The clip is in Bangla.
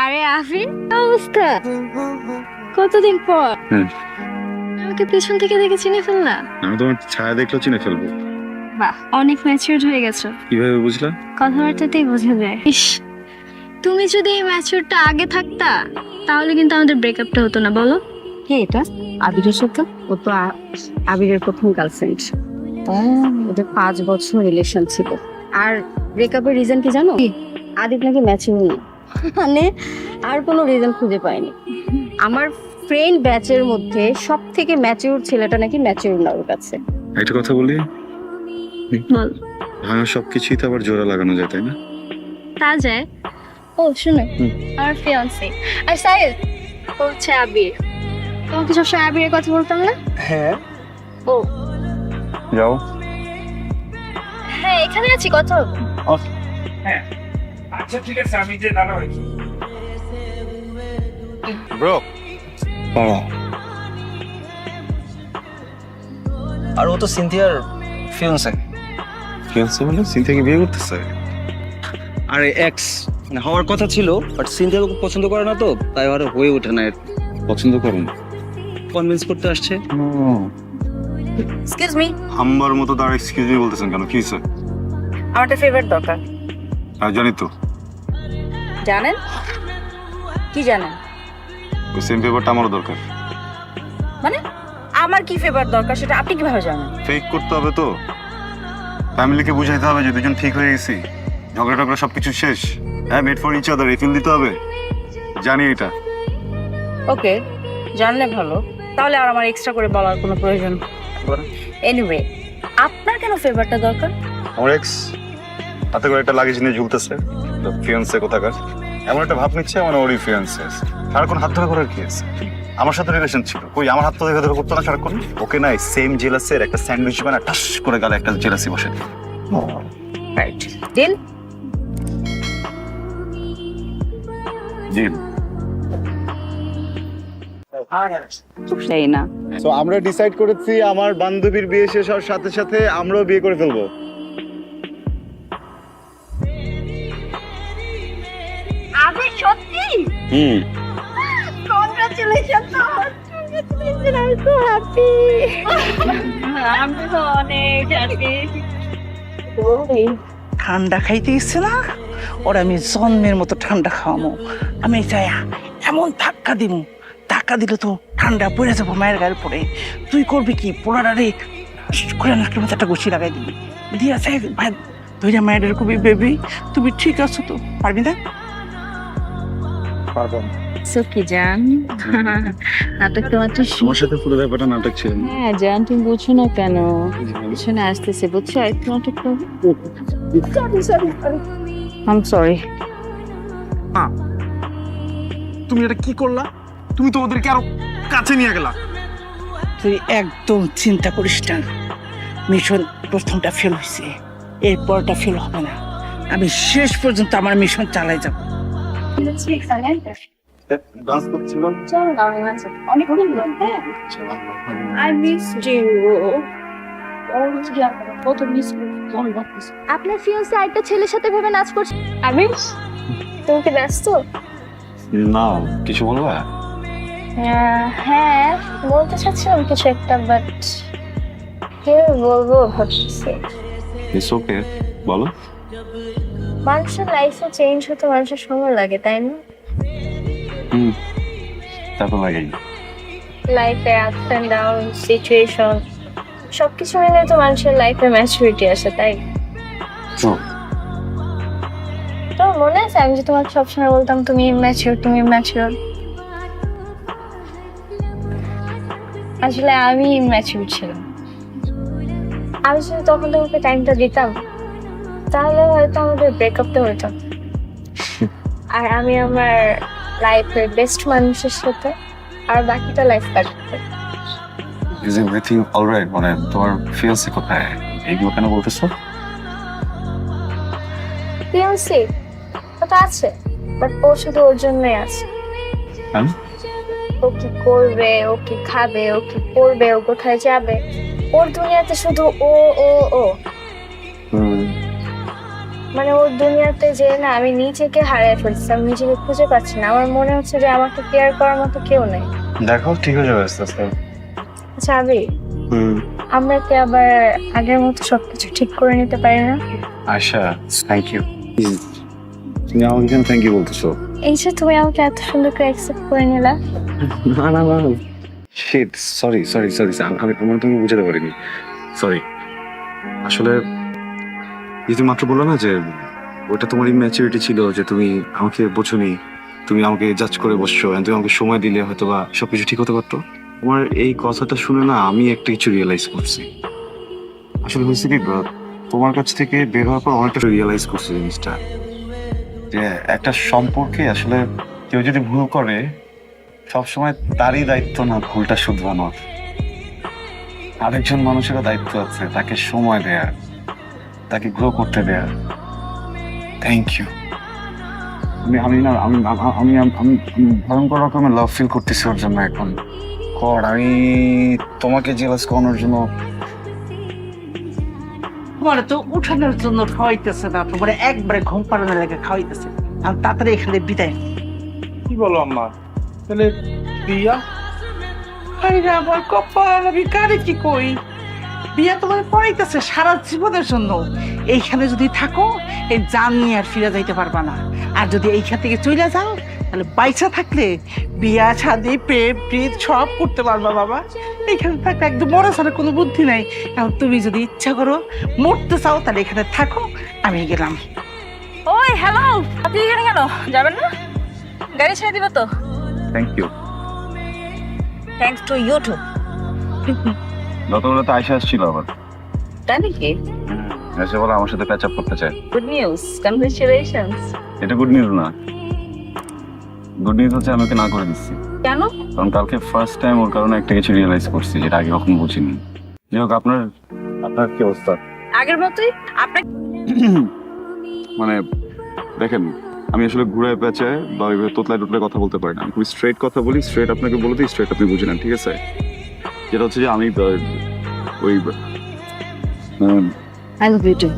আরে আফিন, কি অবস্থা? কতদিন পর আমাকে পেছন থেকে দেখে চিনে ফেললা? আমি তোমার ছায়া দেখলেও চিনে ফেলবো। বাহ, অনেক ম্যাচিউরড হয়ে গেছো। কিভাবে বুঝলা? কথাবার্তাতেই বোঝা যায়। ইস, তুমি যদি এই ম্যাচিউরটা আগে থাকতা তাহলে কিন্তু আমাদের ব্রেকআপটা হতো না, বলো? কে এটা? আবিরের সাথে? ও তো আবিরের প্রথম গার্লফ্রেন্ড। ওদের 5 বছর রিলেশন ছিল। আর ব্রেকআপের রিজন কি জানো? আদিপ নাকি ম্যাচিউর না। মানে আর কোনো রিজন খুঁজে পাইনি। আমার ফ্রেন্ড ব্যাচের মধ্যে সব থেকে ম্যাচিউর ছেলেটা নাকি ম্যাচিউর না ওর কাছে। একটা কথা বলি, বল। ভাঙা সবকিছুই তো আবার জোড়া লাগানো যায়, তাই না? তা যায়। ও শুনে, আমার ফিয়ান্সি আর সাইদ, ও হচ্ছে আবির। তোমাকে সবসময় আবিরের কথা বলতাম না? হ্যাঁ, ও যাও। হ্যাঁ, এখানে আছি, কথা হবে। হ্যাঁ, আচ্ছা ঠিক আছে, আমি যে দাঁড়া হয়েছি। ব্রো, আর ও তো সিনথিয়ার ফিয়ান্সে। ফিয়ান্সে মানে সিনথিয়াকে বিয়ে করতেছে? আরে এক্স মানে হওয়ার কথা ছিল, বাট সিনথিয়াকে খুব পছন্দ করে না, তো তাই আর হয়ে ওঠে না। পছন্দ করেন? কনভিন্স করতে আসছে। এক্সকিউজ মি, হাম্বার মতো তার এক্সকিউজ মি বলতেছেন কেন? কি হয়েছে? আমার একটা ফেভারিট দরকার। জানি তো। জানেন? কি জানেন? ওই সেম পেপারটা আমারও দরকার। মানে আমার কি ফেভার দরকার সেটা আপনি কিভাবে জানেন? ফেক করতে হবে তো। ফ্যামিলিকে বুঝাইতে হবে যে দুজন ঠিক হয়ে গেছি, ঝগড়া টগড়া সবকিছু শেষ। হ্যাঁ, made for each other, refill দিতে হবে। জানি এটা। ওকে, জানলে ভালো। তাহলে আর আমার এক্সট্রা করে বলার কোনো প্রয়োজন এনিওয়ে, আপনার কেন ফেভারটা দরকার? আমার এক্স হাতে করে একটা লাগেজ নিয়ে ঝুলতেছে, ফিয়ান্সে কোথাকার। এমন একটা ভাব নিচ্ছে মানে ওরই ফিয়ান্সে। সারাক্ষণ হাত ধরে করার কি আছে? আমার সাথে রিলেশন ছিল, কই আমার হাত ধরে ধরে করতো না সারাক্ষণ? ওকে নাই সেম জেলাসের একটা স্যান্ডউইচ বানা টাস করে গালে একটা জেলাসি বসে। Right, deal. জি। সেই না, সো আমরা ডিসাইড করেছি আমার বান্ধবীর বিয়ে শেষ হওয়ার সাথে সাথে আমরাও বিয়ে করে ফেলবো। আবির সত্যি? হুম। কংগ্রাচুলেশন, কংগ্রাচুলেশন, আমি তো হ্যাপি। আমি তো অনেক হ্যাপি। ঠান্ডা খাইতে ইচ্ছে না, ওর আমি জন্মের মতো ঠান্ডা খাওয়ামো। আমি চাই এমন ধাক্কা দিব, ধাক্কা দিলে তো ঠান্ডা পড়ে যাবো মায়ের গায়ে পড়ে। তুই করবি কি, পোড়ারে করে নাকের মধ্যে একটা গুছি লাগাই দিবি, দিয়ে আছে ভাই ধৈর্য মায়ের কবি, বেবি তুমি ঠিক আছো তো? পারবি না? পারবো। সুখী জান, নাটক তো মাত্র তোমার সাথে পুরো ব্যাপারটা নাটক ছিল। হ্যাঁ জান, তুমি বুঝছো না কেন? পিছনে আসতেছে, বুঝছো? একটু নাটক করবো। I am sorry. তুমি এটা কি করলা? তুমি তো ওদেরকে আরো কাছে নিয়ে গেলা। তুই একদম চিন্তা করিস না, মিশন প্রথমটা ফেল হয়েছে, এরপরটা ফেল হবে না। আমি শেষ পর্যন্ত আমার মিশন চালাই যাব। ডান্স করছিলাম। I missed you. আপনার ফিয়ান্সে আরেকটা ছেলের সাথে ভেবে নাচ করছে। আবির, তুমি কি ব্যস্ত? না, কিছু বলবা? হ্যাঁ, বলতে চাচ্ছিলাম কিছু একটা, বাট কে বলবো ভাবছি। ইটস ওকে, বলো। মানুষের লাইফে চেঞ্জ হতে মানুষের সময় লাগে, তাই না? হুম, তা তো লাগেই। লাইফে আপস এন্ড ডাউন, সিচুয়েশন সবকিছু মিলে তো মানুষের লাইফে ম্যাচুরিটি আসে, তাই? তো মনে আছে আমি যে তোমাকে সবসময় বলতাম তুমি ম্যাচিওর, তুমি ম্যাচিওর। আসলে আমি ম্যাচিওর ছিলাম। আমি যদি তখন তোমাকে টাইমটা দিতাম তাহলে হয়তো আমাদের ব্রেকআপটা হতো। আর আমি আমার লাইফের বেস্ট মানুষের সাথে আর বাকিটা লাইফ কাটাতে। Is everything alright? মানে তোমার ফিয়ান্সে কোথায়? এইগুলো কেন বলতেছো? ফিয়ান্সি ওটা আছে, বাট ও শুধু ওর জন্যই আছে। হ্যাঁ? ও কি করবে, ও কি খাবে, ও কি পড়বে, ও কোথায় যাবে, ওর দুনিয়াতে শুধু ও ও ও। মানে ওর দুনিয়াতে যে না আমি নিজেকে হারিয়ে ফেলছি, আমি নিজেকে খুঁজে পাচ্ছি না। আমার মনে হচ্ছে যে আমাকে কেয়ার করার মতো কেউ নেই। দেখো ঠিক হয়ে যাবে আস্তে আস্তে। আচ্ছা আবি, আমরা কি আবার আগের মতো সবকিছু ঠিক করে নিতে পারি না? Ayesha, thank you. তুমি আমাকে কেন থ্যাংক ইউ বলতেছো? এই যে তুমি আমাকে এত সুন্দর করে অ্যাকসেপ্ট করে নিলা। না না না, শিট, সরি সরি সরি, আমি তুমি বুঝাতে পারিনি, সরি। আসলে এই তুমি মাত্র বললো না যে ওটা তোমার ইম্যাচুরিটি ছিল, যে তুমি আমাকে বোঝোনি, তুমি আমাকে জাজ করে বসছো, and তুমি আমাকে সময় দিলে হয়তো বা সবকিছু ঠিক হতে পারতো। তোমার এই কথাটা শুনে না আমি একটা কিছু রিয়েলাইজ করছি। আসলে হয়েছে কি, তোমার কাছ থেকে বের হওয়ার পর অনেকটা রিয়েলাইজ করছি জিনিসটা, যে একটা সম্পর্কে আসলে কেউ যদি ভুল করে সবসময় তারই দায়িত্ব না ভুলটা শুধরানোর, আরেকজন মানুষেরও দায়িত্ব আছে তাকে সময় দেয়ার, তাকে গ্রো করতে দেয়ার। Thank you. আমি না আমি আমি আমি ভয়ঙ্কর রকমের লাভ ফিল করতেছি ওর জন্য এখন। কর, আমি তোমাকে জেলাস করানোর জন্য। তোমার তো উঠানোর জন্য খাওয়াইতেছে না, তোমার একবারে ঘুম পাড়ানোর লাগে খাওয়াইতেছে। আর তাড়াতাড়ি এখানে বিদায়। কি বলো আম্মা? তাহলে বিয়া? আরে আমার কপাল, আমি কারে কি কই? বিয়া তোমার পড়াইতেছে সারা জীবনের জন্য। এইখানে যদি থাকো এই জান নিয়ে আর ফিরে যাইতে পারবা না। আর যদি এইখান থেকে চলে যাও তাহলে বাইচা থাকলে বিয়া শাদি প্রেম প্রীত সব করতে পারবা বাবা। এইখানে থাকলে একদম মরা ছাড়া কোনো বুদ্ধি নাই। এখন তুমি যদি ইচ্ছা করো মরতে চাও তাহলে এখানে থাকো, আমি গেলাম। ওই হ্যালো, আপনি এখানে কেন যাবেন না? গাড়ি ছেড়ে দিব তো। Thank you. Thanks to you too. গতকাল তো আয়শা আসছিল আবার, তাই নাকি? এসে বলে আমার সাথে প্যাচ আপ করতে চায়। Good news, congratulations. এটা গুড নিউজ না, গুড নিউজ হচ্ছে আমি ওকে না করে দিচ্ছি। কেন? কারণ কালকে ফার্স্ট টাইম ওর কারণে একটা কিছু রিয়েলাইজ করছি যেটা আগে কখনো বুঝিনি। যাই হোক, আপনার আপনার কি অবস্থা? আগের মতোই। আপনার মানে দেখেন, আমি আসলে ঘুরায় পেঁচায় বা ওইভাবে তোতলায় টোতলায় কথা বলতে পারি না। আমি খুবই স্ট্রেট কথা বলি, স্ট্রেট আপনাকে বলে দিই, স্ট্রেট আপনি বুঝে নেন, ঠিক আছে? যেটা হচ্ছে যে আমি ওই আই লাভ ইউ টু।